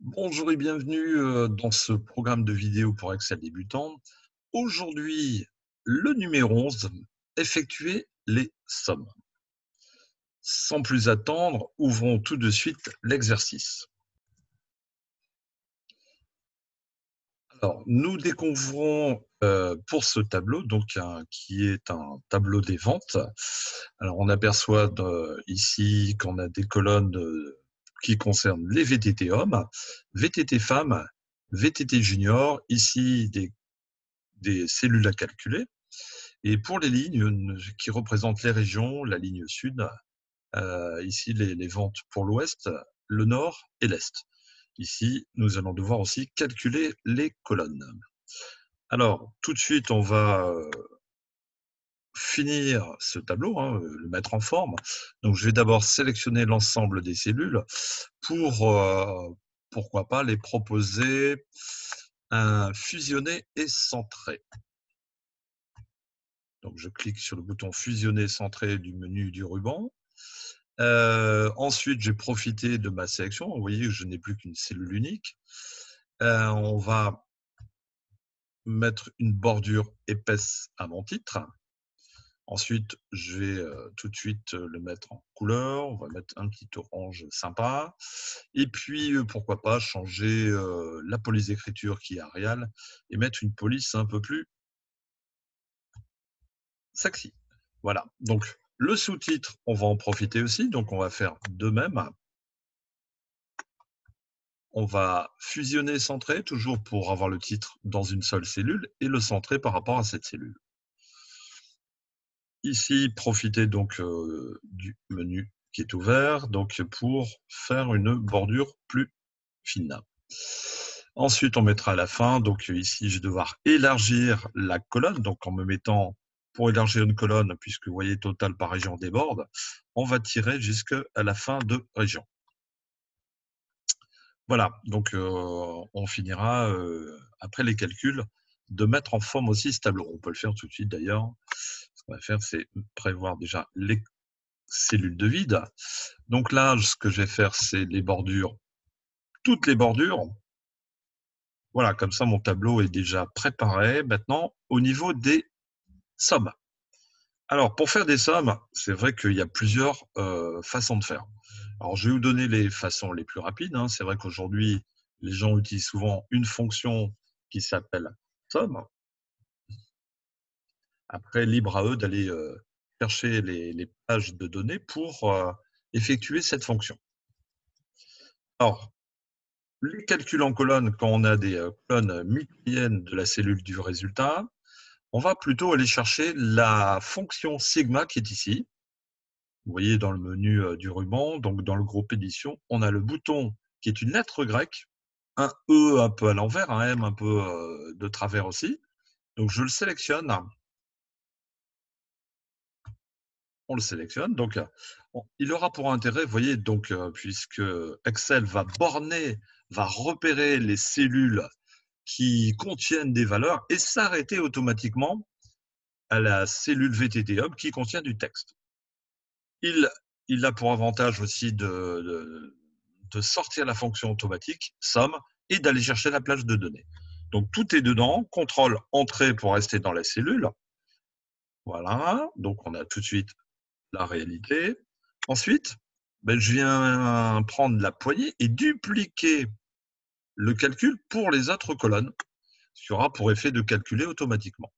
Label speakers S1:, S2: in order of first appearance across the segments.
S1: Bonjour et bienvenue dans ce programme de vidéo pour Excel débutant. Aujourd'hui, le numéro 11, effectuer les sommes. Sans plus attendre, ouvrons tout de suite l'exercice. Alors, nous découvrons pour ce tableau, qui est un tableau des ventes. Alors, on aperçoit ici qu'on a des colonnes qui concernent les VTT hommes, VTT femmes, VTT juniors, ici des cellules à calculer. Et pour les lignes qui représentent les régions, la ligne sud, ici les ventes pour l'ouest, le nord et l'est. Ici, nous allons devoir aussi calculer les colonnes. Alors, tout de suite, on va finir ce tableau, le mettre en forme. Donc, je vais d'abord sélectionner l'ensemble des cellules pour, pourquoi pas, les proposer fusionner et centrer. Donc, je clique sur le bouton fusionner, centrer du menu du ruban. Ensuite, j'ai profité de ma sélection. Vous voyez que je n'ai plus qu'une cellule unique. On va mettre une bordure épaisse à mon titre. Ensuite, je vais tout de suite le mettre en couleur. On va mettre un petit orange sympa. Et puis, pourquoi pas changer la police d'écriture qui est Arial et mettre une police un peu plus sexy. Voilà. Donc, le sous-titre, on va en profiter aussi. Donc, on va faire de même. On va fusionner, centrer, toujours pour avoir le titre dans une seule cellule et le centrer par rapport à cette cellule. Ici, profitez donc du menu qui est ouvert donc pour faire une bordure plus fine. Ensuite, on mettra à la fin, donc ici, je vais devoir élargir la colonne, donc en me mettant, pour élargir une colonne, puisque vous voyez, total par région déborde, on va tirer jusqu'à la fin de région. Voilà, donc on finira, après les calculs, de mettre en forme aussi ce tableau. On peut le faire tout de suite d'ailleurs. Ce qu'on va faire, c'est prévoir déjà les cellules de vide. Donc là, ce que je vais faire, c'est les bordures, toutes les bordures. Voilà, comme ça, mon tableau est déjà préparé. Maintenant, au niveau des sommes. Alors, pour faire des sommes, c'est vrai qu'il y a plusieurs façons de faire. Alors, je vais vous donner les façons les plus rapides. C'est vrai qu'aujourd'hui, les gens utilisent souvent une fonction qui s'appelle somme. Après, libre à eux d'aller chercher les pages de données pour effectuer cette fonction. Alors, les calculs en colonne, quand on a des colonnes multipliennes de la cellule du résultat, on va plutôt aller chercher la fonction sigma qui est ici. Vous voyez dans le menu du ruban, donc dans le groupe édition, on a le bouton qui est une lettre grecque, un E un peu à l'envers, un M un peu de travers aussi. Donc je le sélectionne, on le sélectionne. Donc il aura pour intérêt, vous voyez, donc puisque Excel va borner, va repérer les cellules qui contiennent des valeurs et s'arrêter automatiquement à la cellule VTT Hub qui contient du texte. Il a pour avantage aussi de sortir la fonction automatique, somme, et d'aller chercher la plage de données. Donc tout est dedans, contrôle entrée pour rester dans la cellule. Voilà, donc on a tout de suite la réalité. Ensuite, je viens prendre la poignée et dupliquer le calcul pour les autres colonnes, ce qui aura pour effet de calculer automatiquement.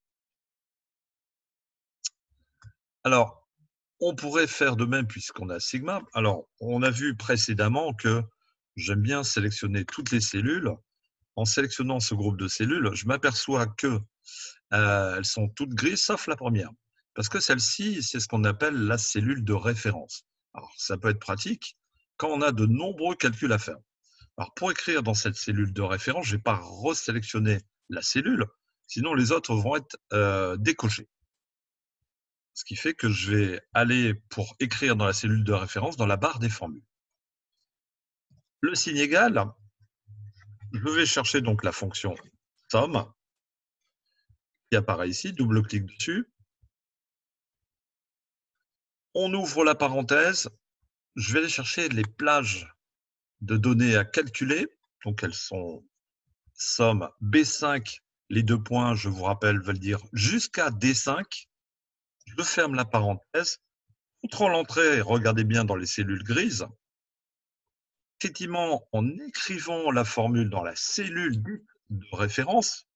S1: Alors, on pourrait faire de même puisqu'on a sigma. Alors, on a vu précédemment que j'aime bien sélectionner toutes les cellules. En sélectionnant ce groupe de cellules, je m'aperçois que elles sont toutes grises sauf la première. Parce que celle-ci, c'est ce qu'on appelle la cellule de référence. Alors, ça peut être pratique quand on a de nombreux calculs à faire. Alors, pour écrire dans cette cellule de référence, je ne vais pas resélectionner la cellule, sinon les autres vont être décochés. Ce qui fait que je vais aller pour écrire dans la cellule de référence dans la barre des formules. Le signe égal, je vais chercher donc la fonction somme qui apparaît ici, double-clic dessus. On ouvre la parenthèse, je vais aller chercher les plages de données à calculer Donc elles sont somme B5, les 2 points, je vous rappelle, veulent dire jusqu'à D5. Je ferme la parenthèse. Contrôle-entrée, regardez bien dans les cellules grises. Effectivement, en écrivant la formule dans la cellule dite de référence,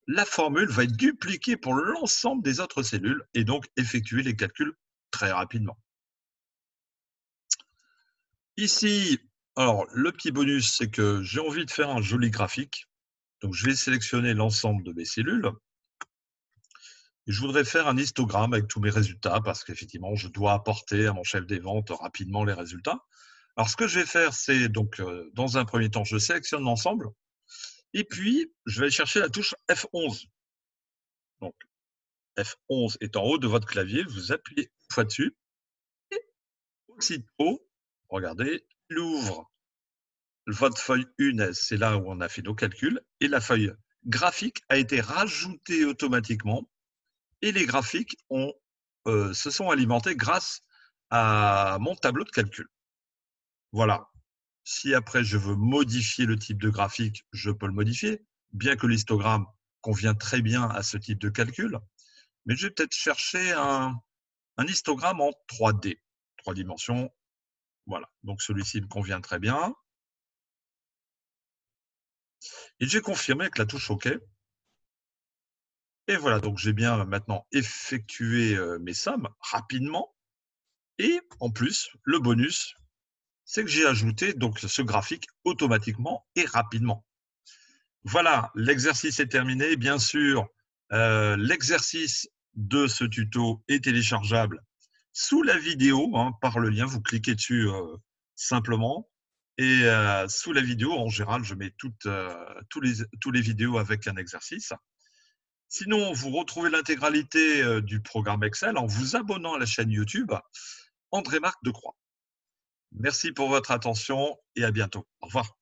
S1: la formule va être dupliquée pour l'ensemble des autres cellules et donc effectuer les calculs très rapidement. Ici, alors le petit bonus, c'est que j'ai envie de faire un joli graphique. Donc je vais sélectionner l'ensemble de mes cellules. Et je voudrais faire un histogramme avec tous mes résultats parce qu'effectivement, je dois apporter à mon chef des ventes rapidement les résultats. Alors, ce que je vais faire, c'est donc, dans un premier temps, je sélectionne l'ensemble et puis je vais aller chercher la touche F11. Donc, F11 est en haut de votre clavier, vous appuyez une fois dessus et aussitôt, regardez, il ouvre votre feuille UNES, c'est là où on a fait nos calculs, et la feuille graphique a été rajoutée automatiquement et les graphiques se sont alimentés grâce à mon tableau de calcul. Voilà. Si après je veux modifier le type de graphique, je peux le modifier, bien que l'histogramme convient très bien à ce type de calcul. Mais je vais peut-être chercher un histogramme en 3D, 3 dimensions. Voilà. Donc celui-ci me convient très bien. Et j'ai confirmé avec la touche OK. Et voilà, donc j'ai bien maintenant effectué mes sommes rapidement. Et en plus, le bonus, c'est que j'ai ajouté donc ce graphique automatiquement et rapidement. Voilà, l'exercice est terminé. Bien sûr, l'exercice de ce tuto est téléchargeable sous la vidéo, hein, par le lien. Vous cliquez dessus simplement. Et sous la vidéo, en général, je mets tous les vidéos avec un exercice. Sinon, vous retrouvez l'intégralité du programme Excel en vous abonnant à la chaîne YouTube André-Marc Decroix. Merci pour votre attention et à bientôt. Au revoir.